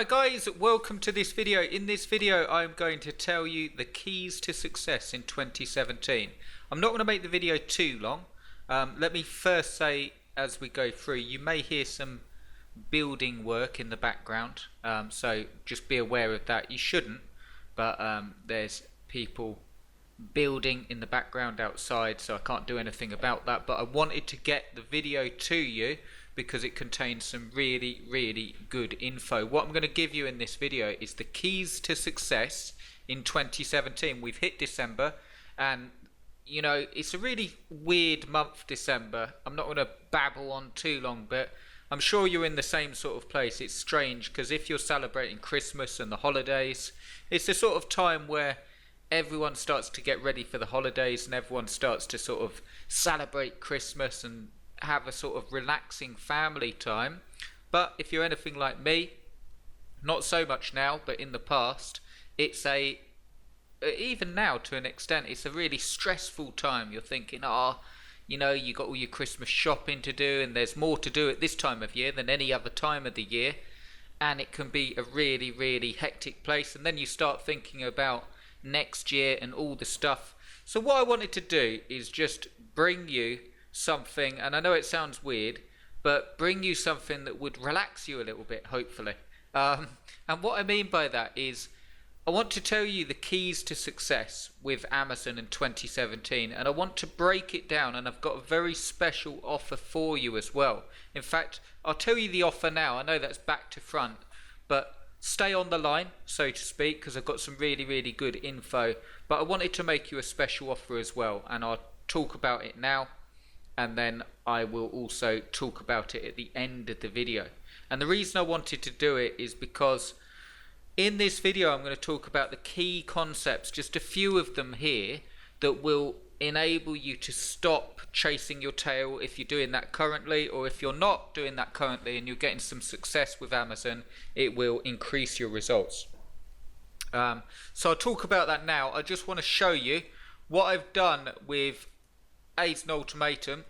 Hi guys, welcome to this video. In this video I'm going to tell you the keys to success in 2017. I'm not going to make the video too long. Let me first say, as we go through, you may hear some building work in the background, so just be aware of that. You shouldn't, but there's people building in the background outside, so I can't do anything about that. But I wanted to get the video to you because it contains some really good info. What I'm going to give you in this video is the keys to success in 2017. We've hit December, and you know, it's a really weird month, December. I'm not going to babble on too long, but I'm sure you're in the same sort of place. It's strange because if you're celebrating Christmas and the holidays, it's the sort of time where everyone starts to get ready for the holidays and everyone starts to sort of celebrate Christmas and have a sort of relaxing family time. But if you're anything like me, not so much now, but in the past, it's even now to an extent, it's a really stressful time. You're thinking, you know, you got all your Christmas shopping to do, and there's more to do at this time of year than any other time of the year, and it can be a really hectic place. And then you start thinking about next year and all the stuff. So what I wanted to do is just bring you something, and I know it sounds weird, but bring you something that would relax you a little bit, hopefully. And what I mean by that is I want to tell you the keys to success with Amazon in 2017, and I want to break it down, and I've got a very special offer for you as well. In fact, I'll tell you the offer now. I know that's back to front, but stay on the line, so to speak, because I've got some really good info. But I wanted to make you a special offer as well, and I'll talk about it now, and then I will also talk about it at the end of the video. And the reason I wanted to do it is because in this video I'm going to talk about the key concepts, just a few of them here, that will enable you to stop chasing your tail if you're doing that currently, or if you're not doing that currently and you're getting some success with Amazon, it will increase your results. So I'll talk about that now. I just want to show you what I've done with Aizen Ultimatum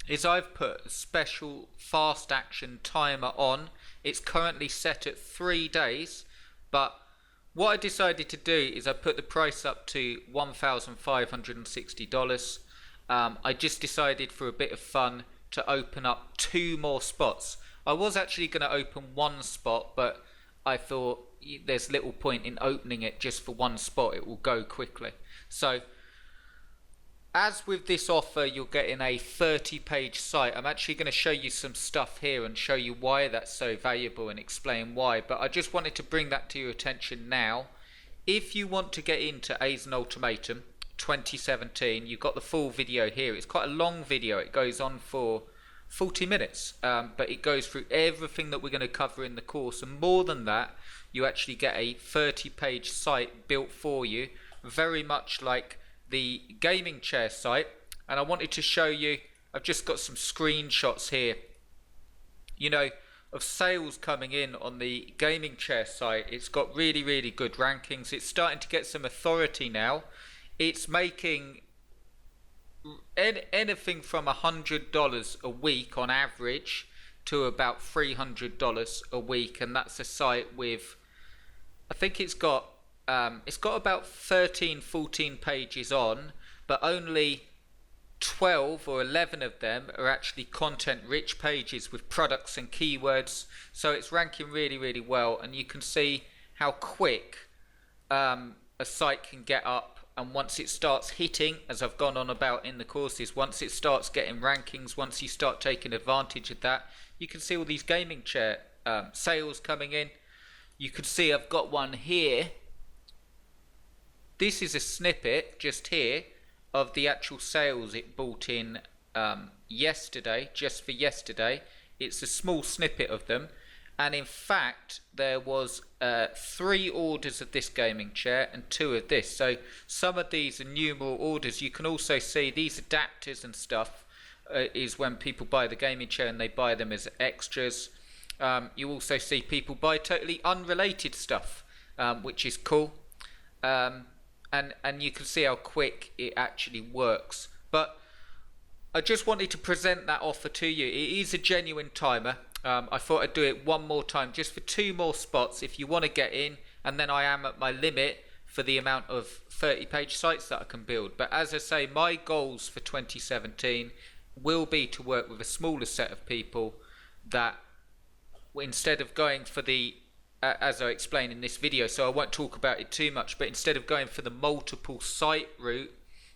is I've put a special fast action timer on. It's currently set at 3 days, but what I decided to do is I put the price up to $1,560. I just decided for a bit of fun to open up 2 more spots. I was actually going to open 1 spot, but I thought there's little point in opening it just for 1 spot. It will go quickly. So as with this offer, you're getting a 30-page site. I'm actually going to show you some stuff here and show you why that's so valuable and explain why. But I just wanted to bring that to your attention now. If you want to get into Aizen Ultimatum 2017, you've got the full video here. It's quite a long video. It goes on for 40 minutes. But it goes through everything that we're going to cover in the course. And more than that, you actually get a 30-page site built for you, very much like the gaming chair site. And I wanted to show you, I've just got some screenshots here, you know, of sales coming in on the gaming chair site. It's got really good rankings. It's starting to get some authority now. It's making anything from $100 a week on average to about $300 a week, and that's a site with, I think it's got about 13-14 pages on, but only 12 or 11 of them are actually content-rich pages with products and keywords. So it's ranking really well, and you can see how quick a site can get up. And once it starts hitting, as I've gone on about in the courses, once it starts getting rankings, once you start taking advantage of that, you can see all these gaming chair sales coming in. You can see I've got one here. This is a snippet just here of the actual sales it brought in yesterday, just for yesterday. It's a small snippet of them, and in fact there was 3 orders of this gaming chair and 2 of this. So some of these are numeral orders. You can also see these adapters and stuff is when people buy the gaming chair and they buy them as extras. You also see people buy totally unrelated stuff, which is cool. And you can see how quick it actually works. But I just wanted to present that offer to you. It is a genuine timer. I thought I'd do it one more time just for 2 more spots if you want to get in, and then I am at my limit for the amount of 30-page sites that I can build. But as I say, my goals for 2017 will be to work with a smaller set of people that, instead of going for the, as I explained in this video, so I won't talk about it too much, but instead of going for the multiple site route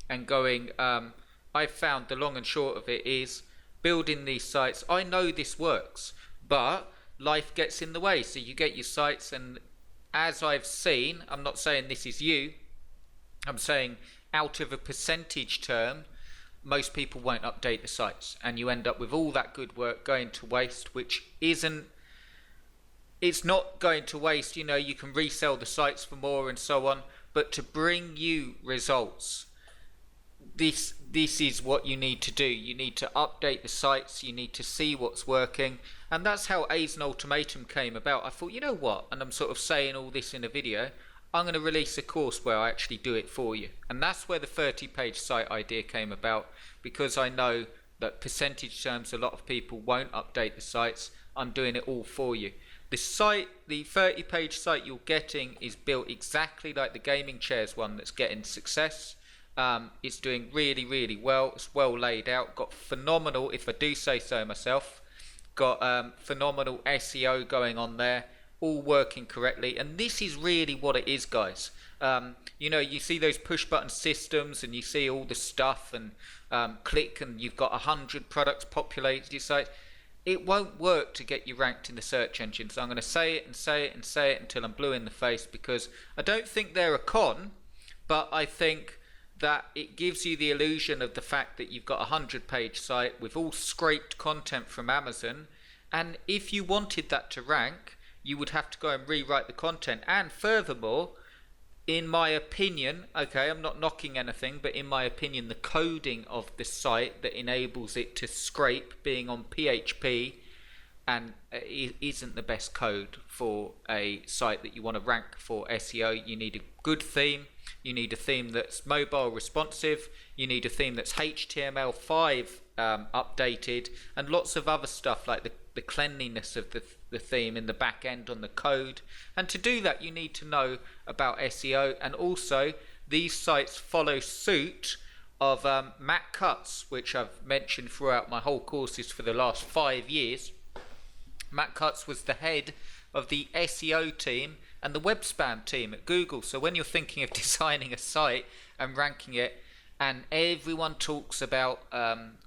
and going, I've found the long and short of it is building these sites. I know this works, but life gets in the way. So you get your sites, and as I've seen, I'm not saying this is you, I'm saying out of a percentage term, most people won't update the sites, and you end up with all that good work going to waste, which isn't, it's not going to waste. You know, you can resell the sites for more and so on, but to bring you results, this is what you need to do. You need to update the sites, you need to see what's working, and that's how A's Ultimatum came about. I thought, you know what, and I'm sort of saying all this in a video, I'm going to release a course where I actually do it for you. And that's where the 30-page site idea came about, because I know that percentage terms a lot of people won't update the sites. I'm doing it all for you. The site, the 30-page site you're getting, is built exactly like the gaming chairs one that's getting success. It's doing really well. It's well laid out, got phenomenal, if I do say so myself, got phenomenal SEO going on there, all working correctly. And this is really what it is, guys. You know, you see those push button systems and you see all the stuff and click, and you've got 100 products populated your site. It won't work to get you ranked in the search engine. So I'm going to say it and say it and say it until I'm blue in the face, because I don't think they're a con, but I think that it gives you the illusion of the fact that you've got a 100-page site with all scraped content from Amazon, and if you wanted that to rank, you would have to go and rewrite the content. And furthermore, in my opinion, okay, I'm not knocking anything, but in my opinion, the coding of the site that enables it to scrape, being on PHP, and isn't the best code for a site that you want to rank for SEO. You need a good theme. You need a theme that's mobile responsive. You need a theme that's HTML5 updated, and lots of other stuff like the cleanliness of the theme in the back end on the code. And to do that, you need to know about SEO. And also, these sites follow suit of Matt Cutts, which I've mentioned throughout my whole courses for the last 5 years. Matt Cutts was the head of the SEO team and the web spam team at Google. So when you're thinking of designing a site and ranking it, and everyone talks about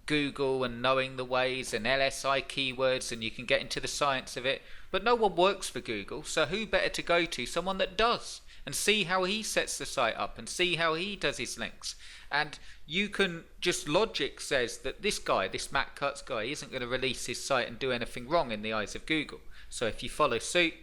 Google and knowing the ways and LSI keywords, and you can get into the science of it, but no one works for Google. So who better to go to? Someone that does, and see how he sets the site up and see how he does his links. And you can just, logic says that this guy, this Matt Cutts guy, isn't going to release his site and do anything wrong in the eyes of Google. So if you follow suit,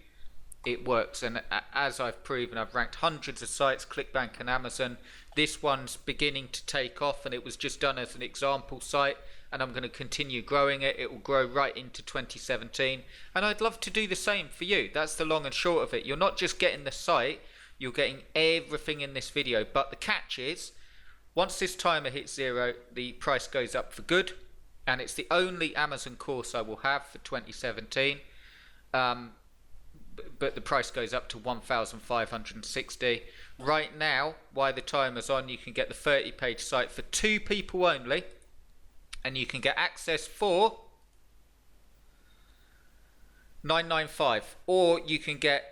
it works. And as I've proven, I've ranked hundreds of sites, ClickBank and Amazon. This one's beginning to take off, and it was just done as an example site, and I'm going to continue growing it. It will grow right into 2017, and I'd love to do the same for you. That's the long and short of it. You're not just getting the site, you're getting everything in this video. But the catch is, once this timer hits 0, the price goes up for good, and it's the only Amazon course I will have for 2017. But the price goes up to $1,560. Right now, while the timer's on, you can get the 30-page site for 2 people only, and you can get access for $995, or you can get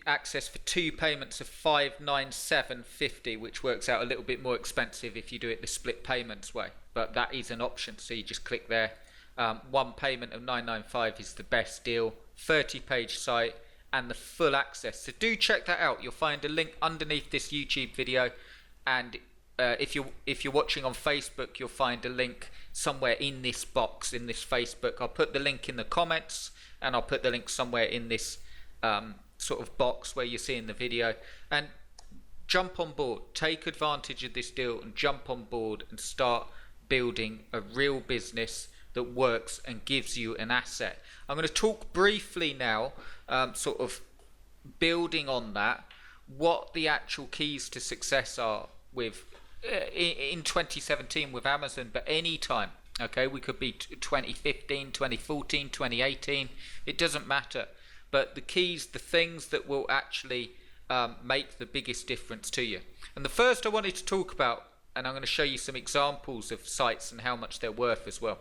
access for 2 payments of $597.50, which works out a little bit more expensive if you do it the split payments way, but that is an option, so you just click there. 1 payment of $995 is the best deal. 30-page site and the full access, so do check that out. You'll find a link underneath this YouTube video, and if you're watching on Facebook, you'll find a link somewhere in this box, in this Facebook. I'll put the link in the comments, and I'll put the link somewhere in this sort of box where you're seeing the video. And jump on board, take advantage of this deal, and jump on board and start building a real business that works and gives you an asset. I'm going to talk briefly now, sort of building on that, what the actual keys to success are with in 2017 with Amazon, but any time. Okay, we could be 2015, 2014, 2018. It doesn't matter. But the keys, the things that will actually make the biggest difference to you. And the first I wanted to talk about, and I'm going to show you some examples of sites and how much they're worth as well.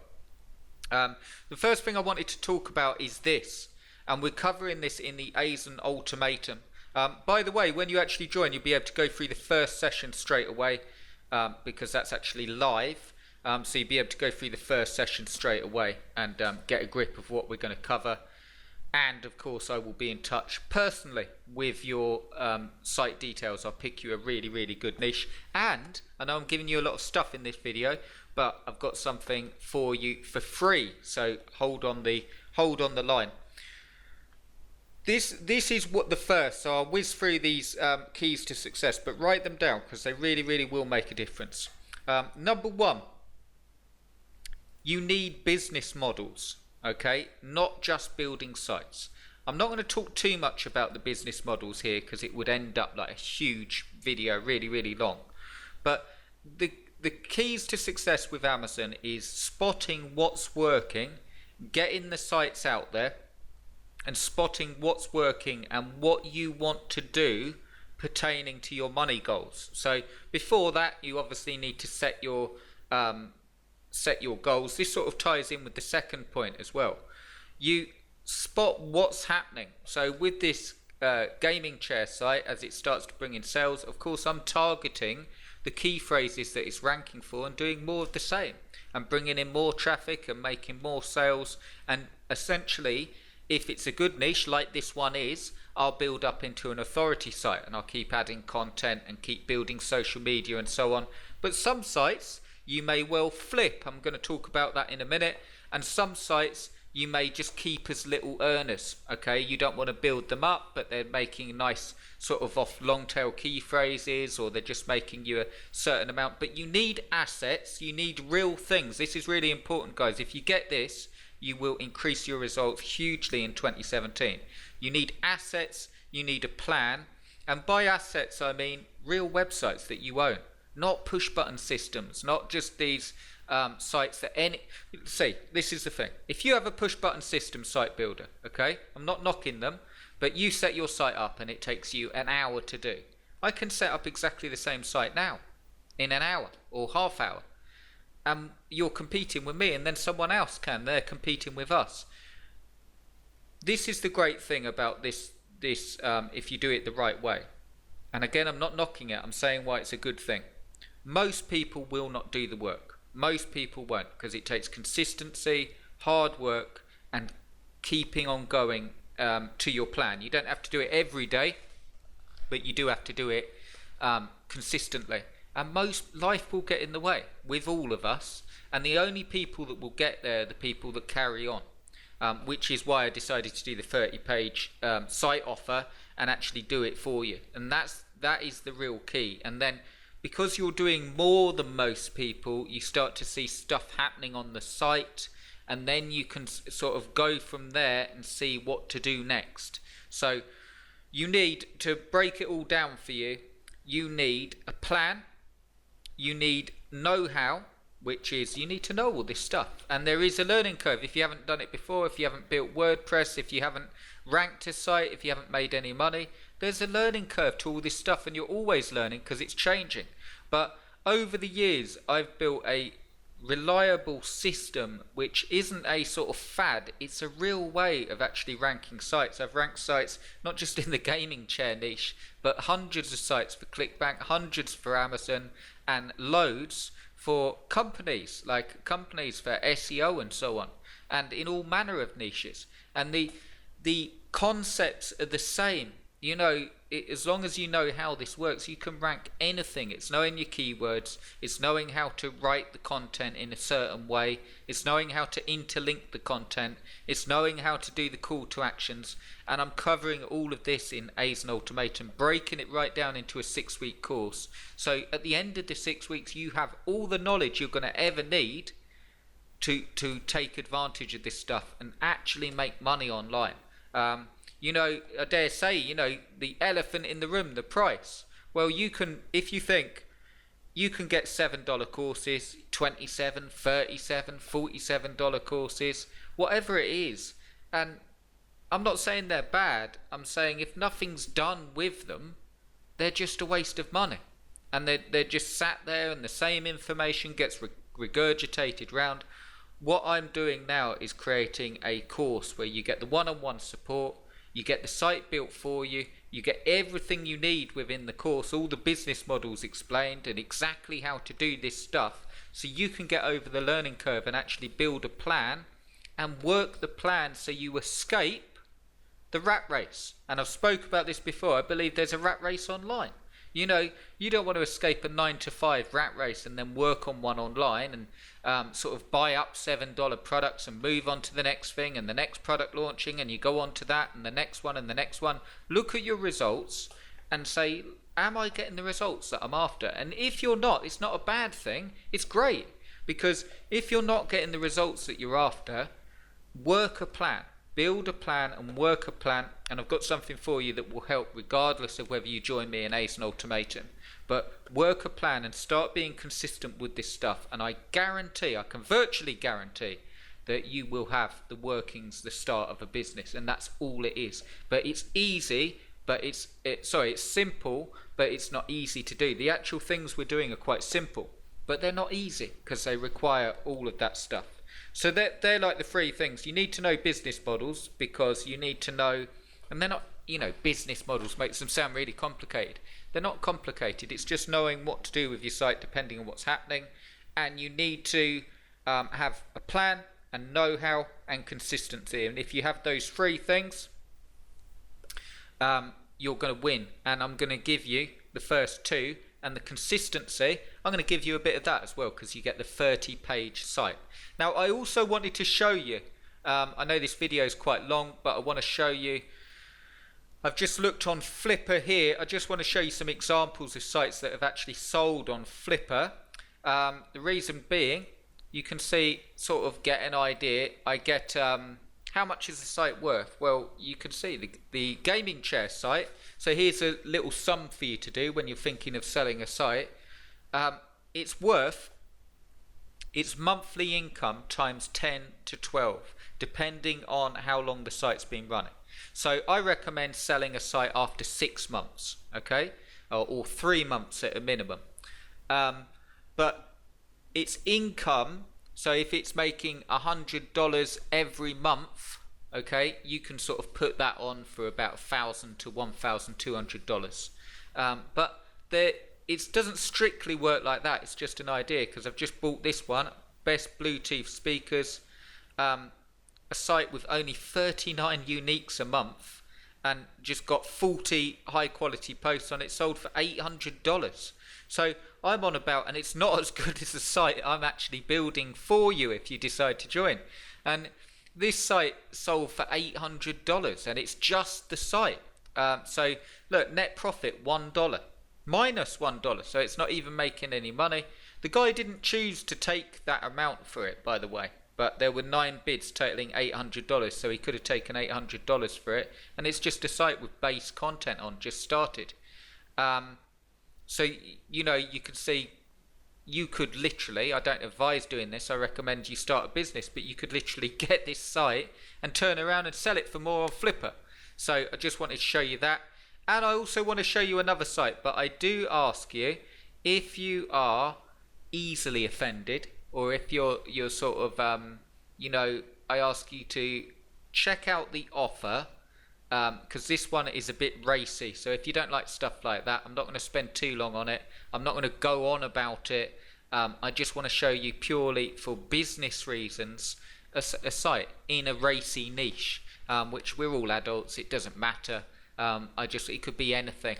The first thing I wanted to talk about is this, and we're covering this in the ASIN Ultimatum. By the way, when you actually join, you'll be able to go through the first session straight away, because that's actually live. So you'll be able to go through the first session straight away and get a grip of what we're going to cover. And of course, I will be in touch personally with your site details. I'll pick you a really, really good niche. And I know I'm giving you a lot of stuff in this video, but I've got something for you for free. So hold on the line. This is what the first. So I'll whiz through these keys to success, but write them down because they really, really will make a difference. Number one, you need business models. Okay, not just building sites. I'm not going to talk too much about the business models here because it would end up like a huge video, really, really long. But the keys to success with Amazon is spotting what's working, getting the sites out there, and spotting what's working and what you want to do pertaining to your money goals. So before that, you obviously need to set your goals. This sort of ties in with the second point as well. You spot what's happening. So with this gaming chair site, as it starts to bring in sales, of course I'm targeting the key phrases that it's ranking for and doing more of the same and bringing in more traffic and making more sales. And essentially, if it's a good niche like this one is, I'll build up into an authority site and I'll keep adding content and keep building social media and so on. But some sites you may well flip. I'm going to talk about that in a minute. And some sites you may just keep as little earners. Okay, you don't want to build them up, but they're making nice sort of off long tail key phrases, or they're just making you a certain amount. But you need assets, you need real things. This is really important, guys. If you get this, you will increase your results hugely in 2017. You need assets, you need a plan. And by assets, I mean real websites that you own. Not push button systems, not just these sites that see, this is the thing. If you have a push button system site builder, okay, I'm not knocking them, but you set your site up and it takes you an hour to do. I can set up exactly the same site now in an hour or half hour. You're competing with me and then someone else can. They're competing with us. This is the great thing about this if you do it the right way. And again, I'm not knocking it. I'm saying why it's a good thing. Most people will not do the work. Most people won't, because it takes consistency, hard work, and keeping on going to your plan. You don't have to do it every day, but you do have to do it consistently. And most life will get in the way with all of us. And the only people that will get there are the people that carry on, which is why I decided to do the 30-page site offer and actually do it for you. And that is the real key. And then because you're doing more than most people, you start to see stuff happening on the site, and then you can sort of go from there and see what to do next. So you need to break it all down for you. You need a plan, you need know-how, which is you need to know all this stuff, and there is a learning curve. If you haven't done it before, if you haven't built WordPress, if you haven't ranked a site, if you haven't made any money, there's a learning curve to all this stuff, and you're always learning because it's changing. But over the years, I've built a reliable system which isn't a sort of fad. It's a real way of actually ranking sites. I've ranked sites not just in the gaming chair niche, but hundreds of sites for ClickBank, hundreds for Amazon, and loads for companies, like companies for SEO and so on, and in all manner of niches. And the concepts are the same. You know, as long as you know how this works, you can rank anything. It's knowing your keywords, it's knowing how to write the content in a certain way, it's knowing how to interlink the content, it's knowing how to do the call to actions. And I'm covering all of this in ASIN Ultimatum, breaking it right down into a 6-week course. So at the end of the 6 weeks, you have all the knowledge you're going to ever need to take advantage of this stuff and actually make money online. You know, I dare say, you know, the elephant in the room, the price. Well, you can, if you think, You can get $7 courses, $27, $37, $47 courses, whatever it is. And I'm not saying they're bad. I'm saying if nothing's done with them, they're just a waste of money. And they're just sat there and the same information gets regurgitated round. What I'm doing now is creating a course where you get the one-on-one support, you get the site built for you, you get everything you need within the course, all the business models explained and exactly how to do this stuff, so you can get over the learning curve and actually build a plan and work the plan so you escape the rat race. And I've spoke about this before. I believe there's a rat race online. You know, you don't want to escape a 9-to-5 rat race and then work on one online and sort of buy up $7 products and move on to the next thing and the next product launching, and you go on to that and the next one and the next one. Look at your results and say, am I getting the results that I'm after? And if you're not, it's not a bad thing. It's great, because if you're not getting the results that you're after, work a plan. Build a plan and work a plan, and I've got something for you that will help regardless of whether you join me in Ace and Ultimatum. But work a plan and start being consistent with this stuff, and I guarantee, I can virtually guarantee, that you will have the workings, the start of a business, and that's all it is. But it's easy, but it's simple, but it's not easy to do. The actual things we're doing are quite simple, but they're not easy because they require all of that stuff. So they're like the three things. You need to know business models, because you need to know, and they're not, business models makes them sound really complicated. They're not complicated. It's just knowing what to do with your site depending on what's happening. And you need to have a plan and know-how and consistency. And if you have those three things, you're going to win. And I'm going to give you the first two. And the consistency, I'm going to give you a bit of that as well, because you get the 30-page site. Now, I also wanted to show you, I know this video is quite long, but I want to show you, I've just looked on Flipper here. I just want to show you some examples of sites that have actually sold on Flipper. The reason being, you can see, sort of get an idea. I get, how much is the site worth? Well, you can see the gaming chair site. So here's a little sum for you to do when you're thinking of selling a site. It's worth its monthly income times 10 to 12, depending on how long the site's been running. So I recommend selling a site after 6 months, okay, or 3 months at a minimum. But its income, so if it's making $100 every month, okay, you can sort of put that on for about $1,000 to $1,200. But it doesn't strictly work like that. It's just an idea, because I've just bought this one, Best Bluetooth Speakers, a site with only 39 uniques a month, and just got 40 high quality posts on it, sold for $800. So I'm on about, and it's not as good as the site I'm actually building for you if you decide to join. And this site sold for $800, and it's just the site. So look, net profit $1, minus $1, so it's not even making any money. The guy didn't choose to take that amount for it, by the way, but there were 9 bids totaling $800, so he could have taken $800 for it, and it's just a site with base content on, just started. So you can see, you could literally, I don't advise doing this, I recommend you start a business, but you could literally get this site and turn around and sell it for more on Flipper. So I just wanted to show you that. And I also want to show you another site, but I do ask you, if you are easily offended, or if you're sort of, I ask you to check out the offer, because this one is a bit racy. So if you don't like stuff like that, I'm not going to spend too long on it. I'm not going to go on about it. I just want to show you, purely for business reasons, a site in a racy niche, which we're all adults, it doesn't matter. It could be anything,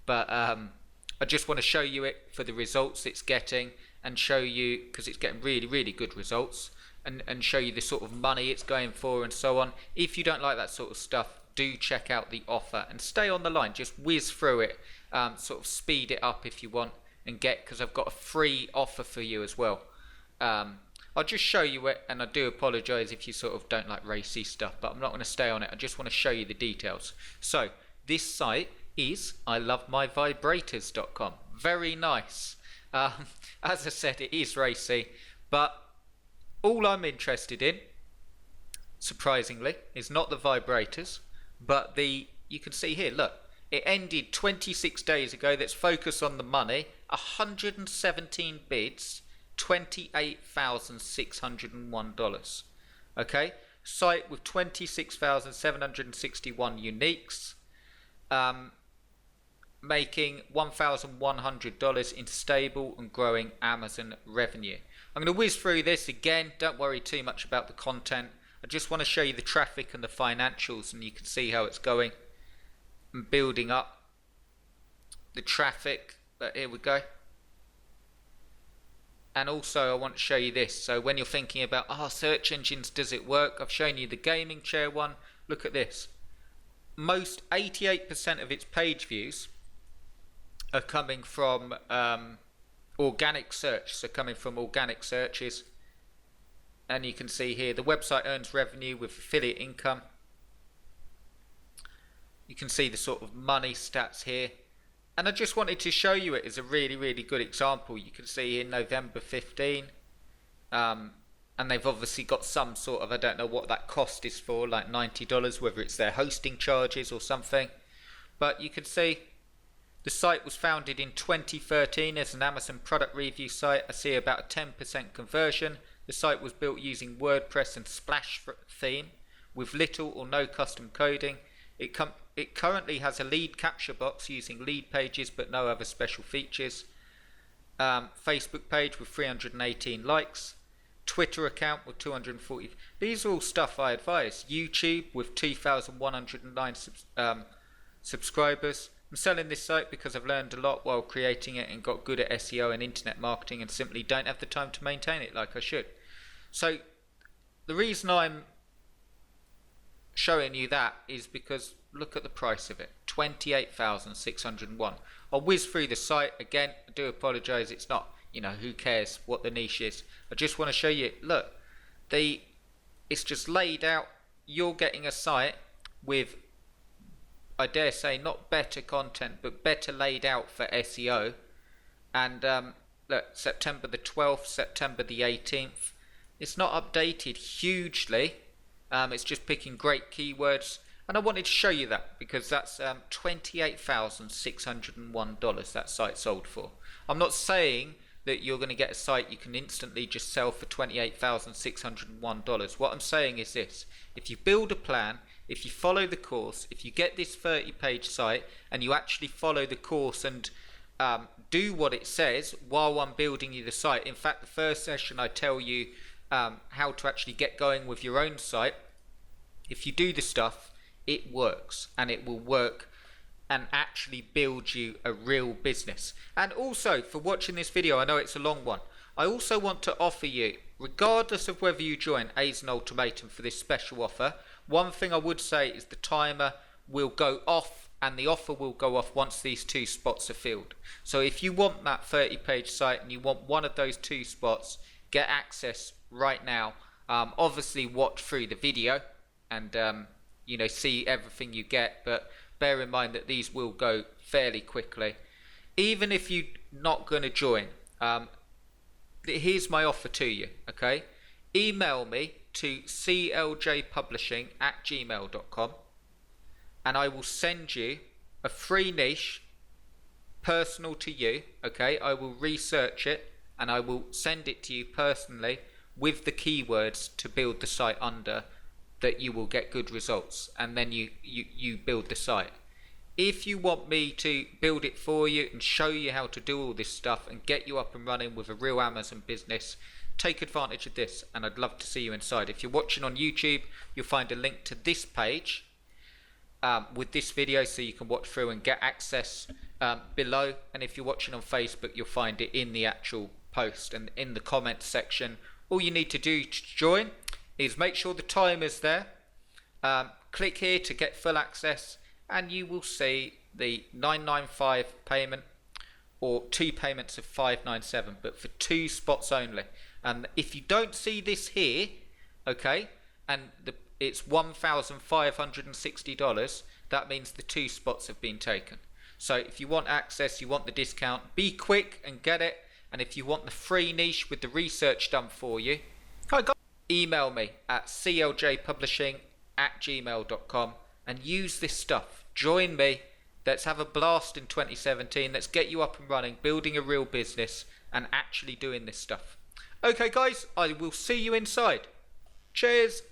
but I just want to show you it for the results it's getting, and show you, because it's getting really, really good results, and show you the sort of money it's going for and so on. If you don't like that sort of stuff, do check out the offer and stay on the line. Just whiz through it, sort of speed it up if you want, and because I've got a free offer for you as well. I'll just show you it, and I do apologise if you sort of don't like racy stuff, but I'm not going to stay on it. I just want to show you the details. So this site is ilovemyvibrators.com. Very nice. As I said, it is racy, but all I'm interested in, surprisingly, is not the vibrators, but you can see here, look, it ended 26 days ago. Let's focus on the money. 117 bids, $28,601. Okay, site with 26,761 uniques, making $1,100 in stable and growing Amazon revenue. I'm going to whiz through this again. Don't worry too much about the content. I just want to show you the traffic and the financials, and you can see how it's going and building up the traffic. But here we go. And also I want to show you this. So when you're thinking about search engines, does it work? I've shown you the gaming chair one. Look at this. Most 88% of its page views are coming from organic search, so coming from organic searches. And you can see here the website earns revenue with affiliate income. You can see the sort of money stats here, and I just wanted to show you it as a really good example. You can see in November 15, and they've obviously got some sort of, I don't know what that cost is for, like $90, whether it's their hosting charges or something, but you can see the site was founded in 2013 as an Amazon product review site. I see about a 10% conversion. The site was built using WordPress and Splash theme with little or no custom coding. It currently has a lead capture box using lead pages but no other special features. Facebook page with 318 likes. Twitter account with 240. These are all stuff I advise. YouTube with 2,109 subscribers. I'm selling this site because I've learned a lot while creating it and got good at SEO and internet marketing and simply don't have the time to maintain it like I should. So the reason I'm showing you that is because look at the price of it, 28,601. I'll whiz through the site again. I do apologize, it's not, who cares what the niche is. I just want to show you, look, it's just laid out. You're getting a site with, I dare say, not better content but better laid out for SEO. And look, September the 12th, September the 18th. It's not updated hugely. It's just picking great keywords, and I wanted to show you that because that's $28,601 that site sold for. I'm not saying that you're going to get a site you can instantly just sell for $28,601. What I'm saying is this: if you build a plan, if you follow the course, if you get this 30-page site and you actually follow the course and do what it says while I'm building you the site. In fact, the first session I tell you how to actually get going with your own site. If you do the stuff, it works, and it will work and actually build you a real business. And also, for watching this video, I know it's a long one, I also want to offer you, regardless of whether you join Azen Ultimatum for this special offer, one thing I would say is the timer will go off, and the offer will go off once these 2 spots are filled. So if you want that 30-page site and you want one of those 2 spots, get access right now. Obviously watch through the video and see everything you get, but bear in mind that these will go fairly quickly. Even if you're not going to join, here's my offer to you, okay? Email me to cljpublishing@gmail.com and I will send you a free niche personal to you, okay? I will research it and I will send it to you personally with the keywords to build the site under, that you will get good results, and then you build the site. If you want me to build it for you and show you how to do all this stuff and get you up and running with a real Amazon business, take advantage of this, and I'd love to see you inside. If you're watching on YouTube, you'll find a link to this page with this video so you can watch through and get access below, and if you're watching on Facebook, you'll find it in the actual post and in the comments section. All you need to do to join is make sure the timer's there, click here to get full access, and you will see the $995 payment or 2 payments of $597, but for 2 spots only. And if you don't see this here, okay, and it's $1,560, that means the 2 spots have been taken. So if you want access, you want the discount, be quick and get it, And if you want the free niche with the research done for you, email me at cljpublishing@gmail.com and use this stuff. Join me. Let's have a blast in 2017. Let's get you up and running, building a real business and actually doing this stuff. Okay guys, I will see you inside. Cheers.